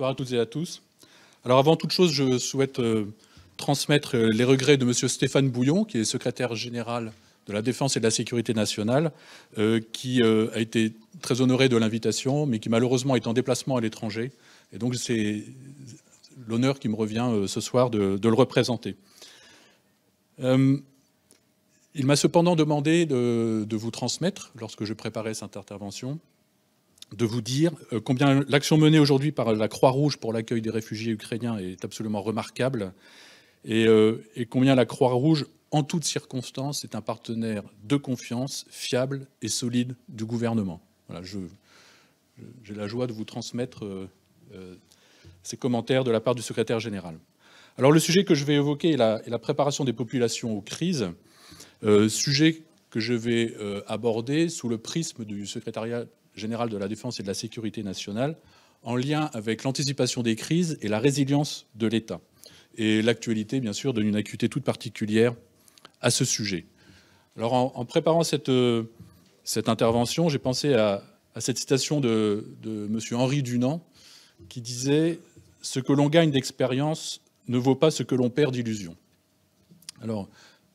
Bonsoir à toutes et à tous. Alors avant toute chose, je souhaite transmettre les regrets de monsieur Stéphane Bouillon, qui est secrétaire général de la Défense et de la Sécurité nationale, qui a été très honoré de l'invitation, mais qui malheureusement est en déplacement à l'étranger. Et donc c'est l'honneur qui me revient ce soir de le représenter. Il m'a cependant demandé de vous transmettre, lorsque je préparais cette intervention, de vous dire combien l'action menée aujourd'hui par la Croix-Rouge pour l'accueil des réfugiés ukrainiens est absolument remarquable et combien la Croix-Rouge, en toutes circonstances, est un partenaire de confiance, fiable et solide du gouvernement. Voilà, j'ai la joie de vous transmettre ces commentaires de la part du secrétaire général. Alors le sujet que je vais évoquer est la préparation des populations aux crises, sujet que je vais aborder sous le prisme du secrétariat général de la Défense et de la Sécurité nationale, en lien avec l'anticipation des crises et la résilience de l'État. Et l'actualité, bien sûr, donne une acuité toute particulière à ce sujet. Alors, en préparant cette intervention, j'ai pensé à cette citation de M. Henri Dunant, qui disait « Ce que l'on gagne d'expérience ne vaut pas ce que l'on perd d'illusion ». Alors,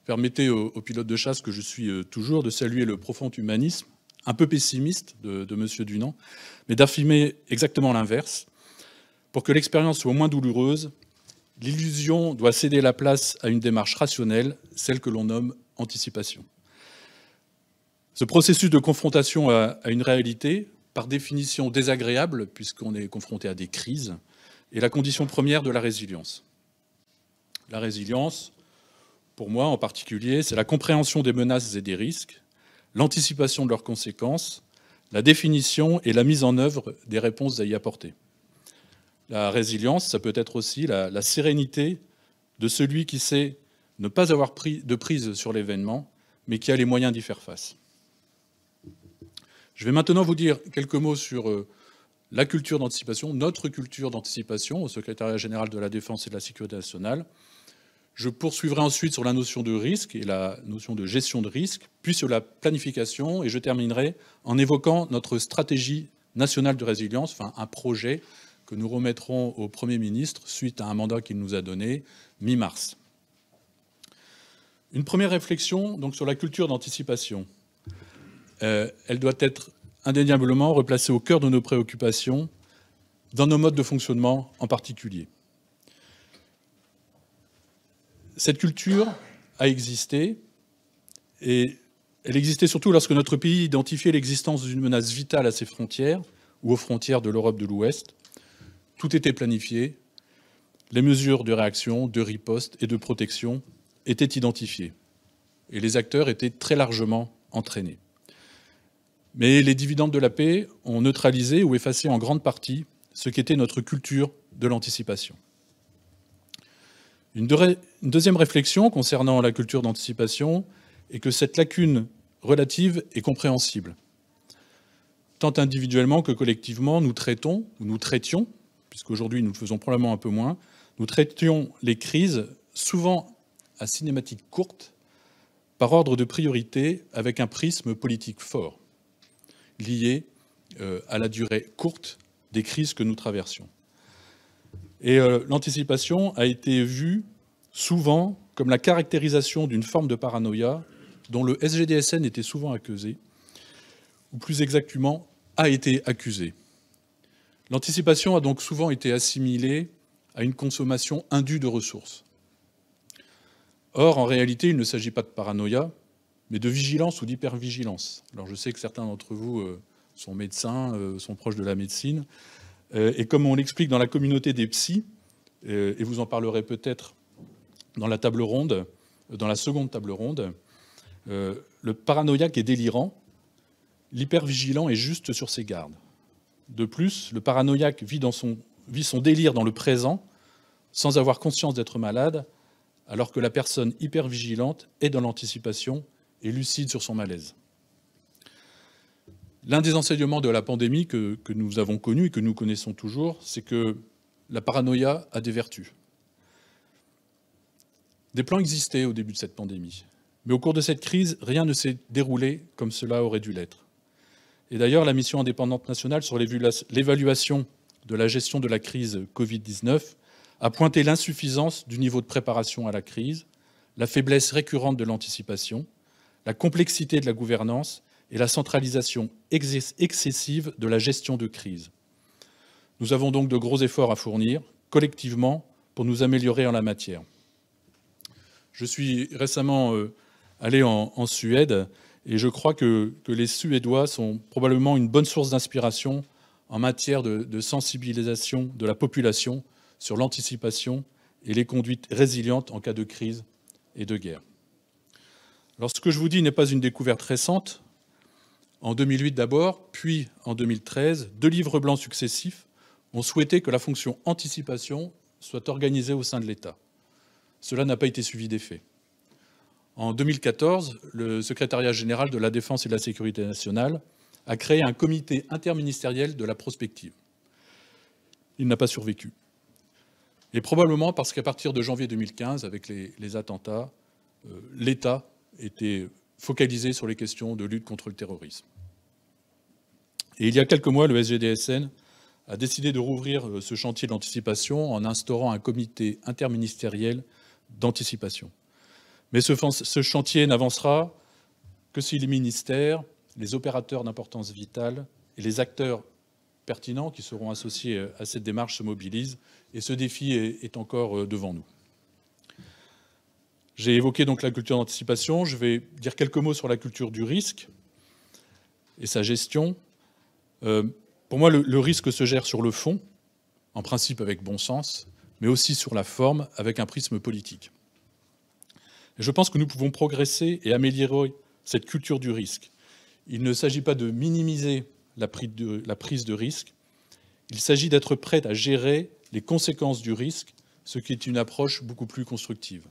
permettez aux pilotes de chasse que je suis toujours de saluer le profond humanisme un peu pessimiste de M. Dunant, mais d'affirmer exactement l'inverse. Pour que l'expérience soit moins douloureuse, l'illusion doit céder la place à une démarche rationnelle, celle que l'on nomme anticipation. Ce processus de confrontation à une réalité, par définition désagréable, puisqu'on est confronté à des crises, est la condition première de la résilience. La résilience, pour moi en particulier, c'est la compréhension des menaces et des risques, l'anticipation de leurs conséquences, la définition et la mise en œuvre des réponses à y apporter. La résilience, ça peut être aussi la sérénité de celui qui sait ne pas avoir de prise sur l'événement, mais qui a les moyens d'y faire face. Je vais maintenant vous dire quelques mots sur la culture d'anticipation, notre culture d'anticipation au secrétariat général de la Défense et de la Sécurité nationale. Je poursuivrai ensuite sur la notion de risque et la notion de gestion de risque, puis sur la planification, et je terminerai en évoquant notre stratégie nationale de résilience, enfin un projet que nous remettrons au Premier ministre suite à un mandat qu'il nous a donné mi-mars. Une première réflexion donc, sur la culture d'anticipation. Elle doit être indéniablement replacée au cœur de nos préoccupations, dans nos modes de fonctionnement en particulier. Cette culture a existé, et elle existait surtout lorsque notre pays identifiait l'existence d'une menace vitale à ses frontières, ou aux frontières de l'Europe de l'Ouest. Tout était planifié, les mesures de réaction, de riposte et de protection étaient identifiées, et les acteurs étaient très largement entraînés. Mais les dividendes de la paix ont neutralisé ou effacé en grande partie ce qu'était notre culture de l'anticipation. Une deuxième réflexion concernant la culture d'anticipation est que cette lacune relative est compréhensible. Tant individuellement que collectivement, nous traitons, ou nous traitions, puisqu'aujourd'hui nous le faisons probablement un peu moins, nous traitions les crises souvent à cinématique courte, par ordre de priorité, avec un prisme politique fort, lié à la durée courte des crises que nous traversions. Et l'anticipation a été vue souvent comme la caractérisation d'une forme de paranoïa dont le SGDSN était souvent accusé, ou plus exactement, a été accusé. L'anticipation a donc souvent été assimilée à une consommation indue de ressources. Or, en réalité, il ne s'agit pas de paranoïa, mais de vigilance ou d'hypervigilance. Alors je sais que certains d'entre vous sont médecins, sont proches de la médecine, et comme on l'explique dans la communauté des psys, et vous en parlerez peut-être dans la table ronde, dans la seconde table ronde, le paranoïaque est délirant, l'hypervigilant est juste sur ses gardes. De plus, le paranoïaque vit son délire dans le présent, sans avoir conscience d'être malade, alors que la personne hypervigilante est dans l'anticipation et lucide sur son malaise. L'un des enseignements de la pandémie que nous avons connu et que nous connaissons toujours, c'est que la paranoïa a des vertus. Des plans existaient au début de cette pandémie, mais au cours de cette crise, rien ne s'est déroulé comme cela aurait dû l'être. Et d'ailleurs, la mission indépendante nationale sur l'évaluation de la gestion de la crise Covid-19 a pointé l'insuffisance du niveau de préparation à la crise, la faiblesse récurrente de l'anticipation, la complexité de la gouvernance et la centralisation excessive de la gestion de crise. Nous avons donc de gros efforts à fournir, collectivement, pour nous améliorer en la matière. Je suis récemment allé en Suède et je crois que les Suédois sont probablement une bonne source d'inspiration en matière de sensibilisation de la population sur l'anticipation et les conduites résilientes en cas de crise et de guerre. Alors, ce que je vous dis n'est pas une découverte récente. En 2008 d'abord, puis en 2013, 2 livres blancs successifs ont souhaité que la fonction anticipation soit organisée au sein de l'État. Cela n'a pas été suivi d'effet. En 2014, le secrétariat général de la Défense et de la Sécurité nationale a créé un comité interministériel de la prospective. Il n'a pas survécu. Et probablement parce qu'à partir de janvier 2015, avec les attentats, l'État était focalisé sur les questions de lutte contre le terrorisme. Et il y a quelques mois, le SGDSN a décidé de rouvrir ce chantier d'anticipation en instaurant un comité interministériel d'anticipation. Mais ce chantier n'avancera que si les ministères, les opérateurs d'importance vitale et les acteurs pertinents qui seront associés à cette démarche se mobilisent. Et ce défi est encore devant nous. J'ai évoqué donc la culture d'anticipation. Je vais dire quelques mots sur la culture du risque et sa gestion. Pour moi, le risque se gère sur le fond, en principe avec bon sens, mais aussi sur la forme, avec un prisme politique. Et je pense que nous pouvons progresser et améliorer cette culture du risque. Il ne s'agit pas de minimiser la prise de risque, il s'agit d'être prêt à gérer les conséquences du risque, ce qui est une approche beaucoup plus constructive.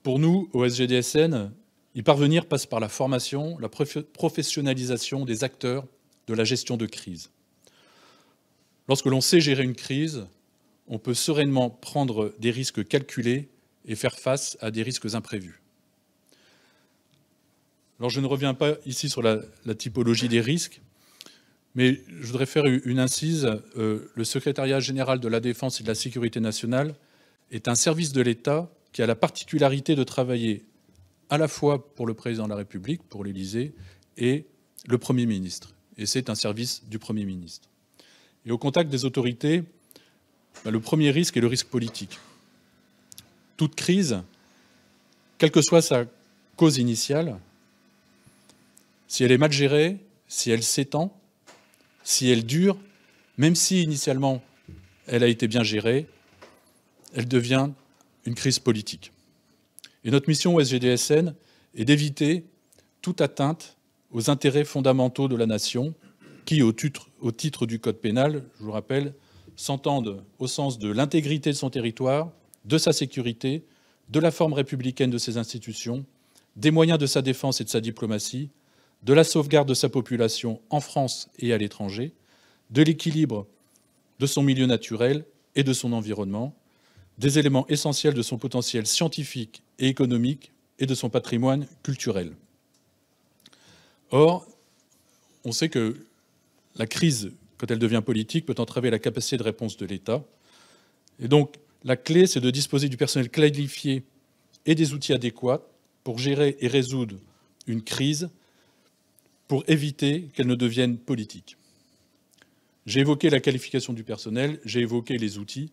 Pour nous, au SGDSN, y parvenir passe par la formation, la professionnalisation des acteurs de la gestion de crise. Lorsque l'on sait gérer une crise, on peut sereinement prendre des risques calculés et faire face à des risques imprévus. Alors je ne reviens pas ici sur la typologie des risques, mais je voudrais faire une incise. Le secrétariat général de la Défense et de la Sécurité nationale est un service de l'État qui a la particularité de travailler à la fois pour le président de la République, pour l'Élysée, et le Premier ministre. Et c'est un service du Premier ministre. Et au contact des autorités, le premier risque est le risque politique. Toute crise, quelle que soit sa cause initiale, si elle est mal gérée, si elle s'étend, si elle dure, même si initialement elle a été bien gérée, elle devient une crise politique. Et notre mission au SGDSN est d'éviter toute atteinte aux intérêts fondamentaux de la nation qui, au titre du Code pénal, je vous rappelle, s'entendent au sens de l'intégrité de son territoire, de sa sécurité, de la forme républicaine de ses institutions, des moyens de sa défense et de sa diplomatie, de la sauvegarde de sa population en France et à l'étranger, de l'équilibre de son milieu naturel et de son environnement, des éléments essentiels de son potentiel scientifique et économique et de son patrimoine culturel. Or, on sait que la crise, quand elle devient politique, peut entraver la capacité de réponse de l'État. Et donc, la clé, c'est de disposer du personnel qualifié et des outils adéquats pour gérer et résoudre une crise, pour éviter qu'elle ne devienne politique. J'ai évoqué la qualification du personnel, j'ai évoqué les outils.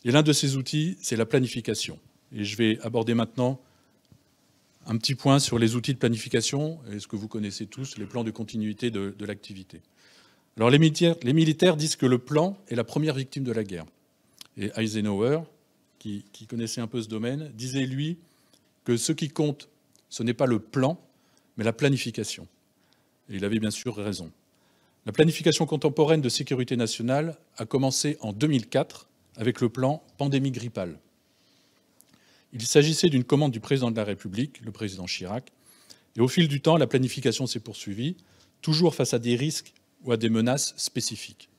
Et l'un de ces outils, c'est la planification. Et je vais aborder maintenant un petit point sur les outils de planification, et ce que vous connaissez tous, les plans de continuité de l'activité. Alors les militaires disent que le plan est la première victime de la guerre. Et Eisenhower, qui connaissait un peu ce domaine, disait, lui, que ce qui compte, ce n'est pas le plan, mais la planification. Et il avait bien sûr raison. La planification contemporaine de sécurité nationale a commencé en 2004 avec le plan pandémie grippale. Il s'agissait d'une commande du président de la République, le président Chirac, et au fil du temps, la planification s'est poursuivie, toujours face à des risques ou à des menaces spécifiques.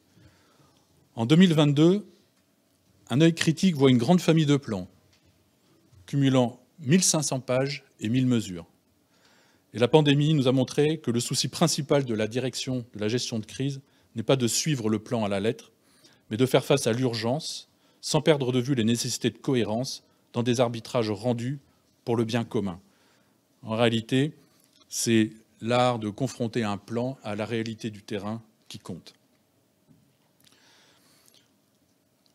En 2022, un œil critique voit une grande famille de plans, cumulant 1500 pages et 1000 mesures. Et la pandémie nous a montré que le souci principal de la direction de la gestion de crise n'est pas de suivre le plan à la lettre, mais de faire face à l'urgence, sans perdre de vue les nécessités de cohérence dans des arbitrages rendus pour le bien commun. En réalité, c'est l'art de confronter un plan à la réalité du terrain qui compte.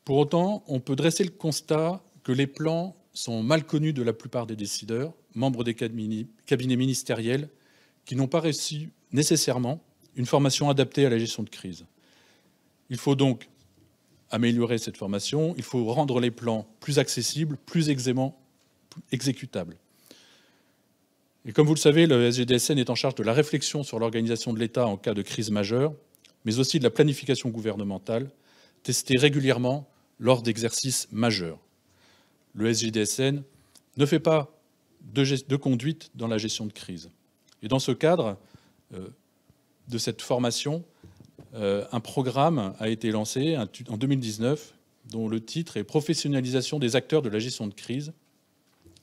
Pour autant, on peut dresser le constat que les plans sont mal connus de la plupart des décideurs, membres des cabinets ministériels, qui n'ont pas reçu nécessairement une formation adaptée à la gestion de crise. Il faut donc améliorer cette formation, il faut rendre les plans plus accessibles, plus aisément exécutables. Et comme vous le savez, le SGDSN est en charge de la réflexion sur l'organisation de l'État en cas de crise majeure, mais aussi de la planification gouvernementale, testée régulièrement lors d'exercices majeurs. Le SGDSN ne fait pas de conduite dans la gestion de crise. Et dans ce cadre de cette formation, un programme a été lancé en 2019, dont le titre est « Professionnalisation des acteurs de la gestion de crise ».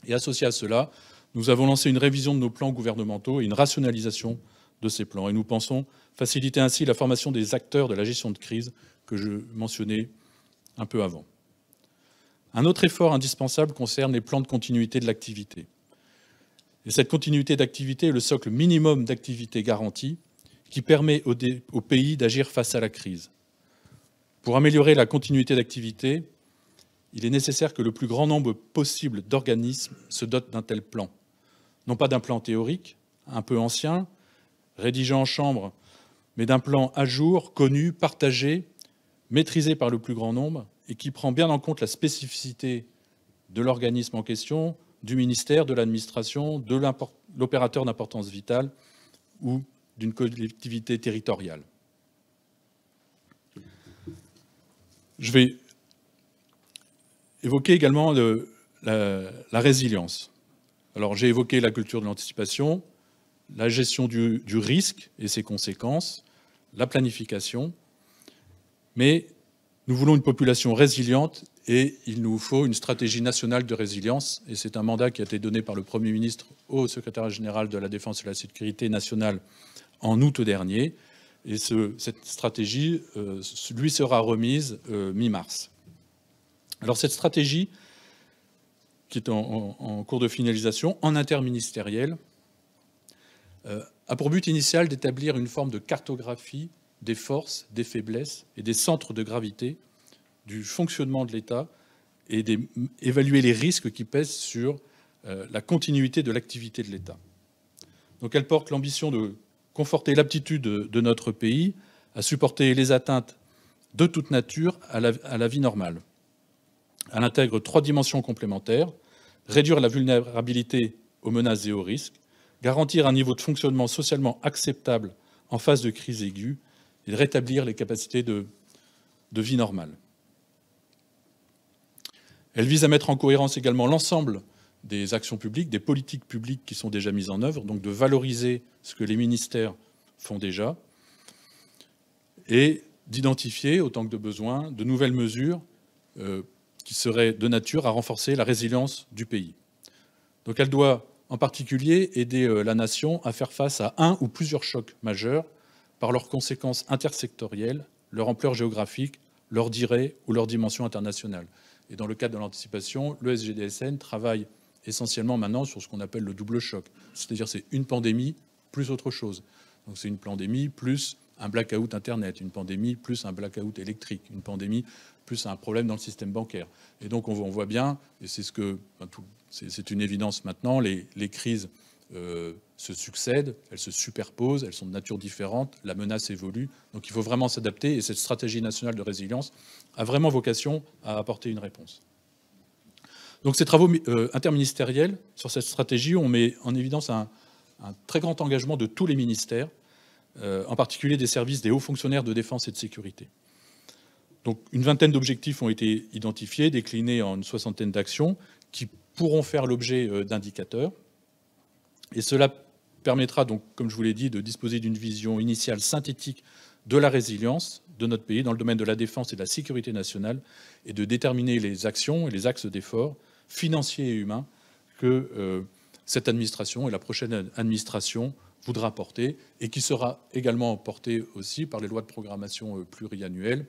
Et associé à cela, nous avons lancé une révision de nos plans gouvernementaux et une rationalisation de ces plans. Et nous pensons faciliter ainsi la formation des acteurs de la gestion de crise que je mentionnais un peu avant. Un autre effort indispensable concerne les plans de continuité de l'activité. Et cette continuité d'activité est le socle minimum d'activité garantie qui permet au pays d'agir face à la crise. Pour améliorer la continuité d'activité, il est nécessaire que le plus grand nombre possible d'organismes se dotent d'un tel plan. Non pas d'un plan théorique, un peu ancien, rédigé en chambre, mais d'un plan à jour, connu, partagé, maîtrisé par le plus grand nombre et qui prend bien en compte la spécificité de l'organisme en question, du ministère, de l'administration, de l'opérateur d'importance vitale ou d'une collectivité territoriale. Je vais évoquer également la résilience. Alors, j'ai évoqué la culture de l'anticipation, la gestion du risque et ses conséquences, la planification, mais nous voulons une population résiliente et il nous faut une stratégie nationale de résilience. Et c'est un mandat qui a été donné par le Premier ministre au secrétaire général de la Défense et de la Sécurité nationale en août dernier. Et cette stratégie lui sera remise mi-mars. Alors cette stratégie, qui est en cours de finalisation, en interministériel, a pour but initial d'établir une forme de cartographie des forces, des faiblesses et des centres de gravité du fonctionnement de l'État et d'évaluer les risques qui pèsent sur la continuité de l'activité de l'État. Donc elle porte l'ambition de conforter l'aptitude de notre pays à supporter les atteintes de toute nature à la vie normale. Elle intègre 3 dimensions complémentaires: réduire la vulnérabilité aux menaces et aux risques, garantir un niveau de fonctionnement socialement acceptable en phase de crise aiguë et rétablir les capacités de vie normale. Elle vise à mettre en cohérence également l'ensemble des actions publiques, des politiques publiques qui sont déjà mises en œuvre, donc de valoriser ce que les ministères font déjà, et d'identifier, autant que de besoin, de nouvelles mesures qui seraient de nature à renforcer la résilience du pays. Donc elle doit en particulier aider la nation à faire face à un ou plusieurs chocs majeurs par leurs conséquences intersectorielles, leur ampleur géographique, leur durée ou leur dimension internationale. Et dans le cadre de l'anticipation, le SGDSN travaille essentiellement maintenant sur ce qu'on appelle le double choc. C'est-à-dire c'est une pandémie plus autre chose. Donc c'est une pandémie plus un blackout Internet, une pandémie plus un blackout électrique, une pandémie plus un problème dans le système bancaire. Et donc on voit bien, et c'est une évidence maintenant, les crises se succèdent, elles se superposent, elles sont de nature différente, la menace évolue. Donc il faut vraiment s'adapter et cette stratégie nationale de résilience a vraiment vocation à apporter une réponse. Donc ces travaux interministériels sur cette stratégie, on met en évidence un très grand engagement de tous les ministères, en particulier des services des hauts fonctionnaires de défense et de sécurité. Donc une vingtaine d'objectifs ont été identifiés, déclinés en une 60aine d'actions qui pourront faire l'objet d'indicateurs. Et cela permettra donc, comme je vous l'ai dit, de disposer d'une vision initiale synthétique de la résilience de notre pays dans le domaine de la défense et de la sécurité nationale et de déterminer les actions et les axes d'efforts financiers et humains que cette administration et la prochaine administration voudra porter, et qui sera également portée aussi par les lois de programmation pluriannuelles,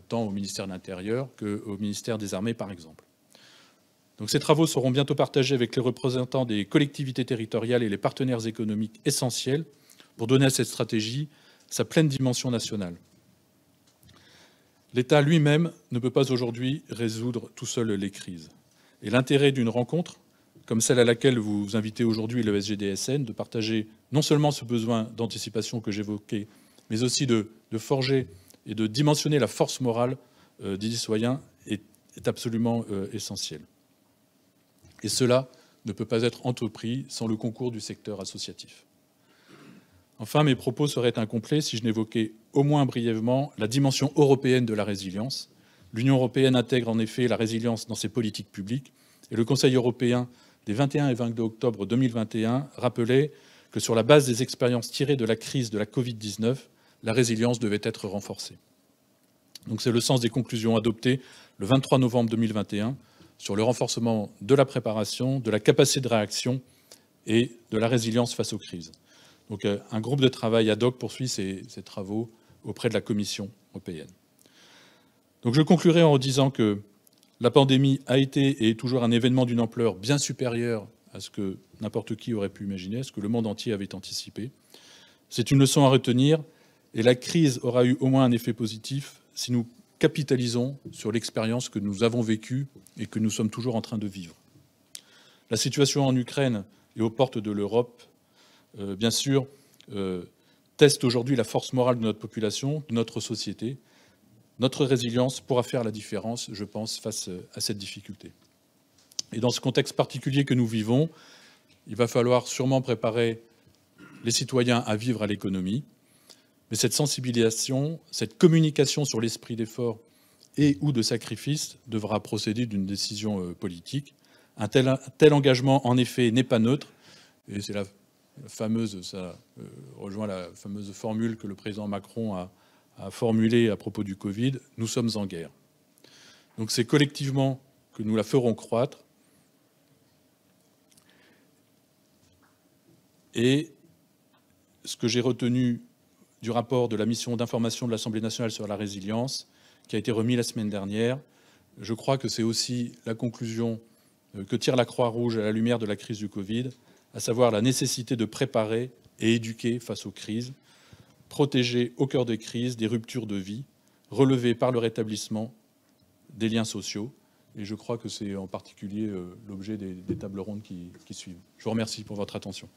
tant au ministère de l'Intérieur qu'au ministère des Armées, par exemple. Donc ces travaux seront bientôt partagés avec les représentants des collectivités territoriales et les partenaires économiques essentiels pour donner à cette stratégie sa pleine dimension nationale. L'État lui-même ne peut pas aujourd'hui résoudre tout seul les crises. Et l'intérêt d'une rencontre, comme celle à laquelle vous invitez aujourd'hui le SGDSN, de partager non seulement ce besoin d'anticipation que j'évoquais, mais aussi de forger et de dimensionner la force morale des citoyens est absolument essentiel. Et cela ne peut pas être entrepris sans le concours du secteur associatif. Enfin, mes propos seraient incomplets si je n'évoquais au moins brièvement la dimension européenne de la résilience. L'Union européenne intègre en effet la résilience dans ses politiques publiques, et le Conseil européen des 21 et 22 octobre 2021 rappelait que sur la base des expériences tirées de la crise de la Covid-19, la résilience devait être renforcée. Donc c'est le sens des conclusions adoptées le 23 novembre 2021 sur le renforcement de la préparation, de la capacité de réaction et de la résilience face aux crises. Donc un groupe de travail ad hoc poursuit ses travaux auprès de la Commission européenne. Donc je conclurai en disant que la pandémie a été et est toujours un événement d'une ampleur bien supérieure à ce que n'importe qui aurait pu imaginer, à ce que le monde entier avait anticipé. C'est une leçon à retenir, et la crise aura eu au moins un effet positif si nous capitalisons sur l'expérience que nous avons vécue et que nous sommes toujours en train de vivre. La situation en Ukraine et aux portes de l'Europe, bien sûr, teste aujourd'hui la force morale de notre population, de notre société. Notre résilience pourra faire la différence, je pense, face à cette difficulté. Et dans ce contexte particulier que nous vivons, il va falloir sûrement préparer les citoyens à vivre à l'économie. Mais cette sensibilisation, cette communication sur l'esprit d'effort et ou de sacrifice devra procéder d'une décision politique. Un tel engagement, en effet, n'est pas neutre. Et c'est ça rejoint la fameuse formule que le président Macron a formulée à propos du Covid, « Nous sommes en guerre ». Donc c'est collectivement que nous la ferons croître. Et ce que j'ai retenu du rapport de la mission d'information de l'Assemblée nationale sur la résilience, qui a été remis la semaine dernière, je crois que c'est aussi la conclusion que tire la Croix-Rouge à la lumière de la crise du Covid, à savoir la nécessité de préparer et éduquer face aux crises, protéger au cœur des crises des ruptures de vie, relevées par le rétablissement des liens sociaux. Et je crois que c'est en particulier l'objet des tables rondes qui suivent. Je vous remercie pour votre attention.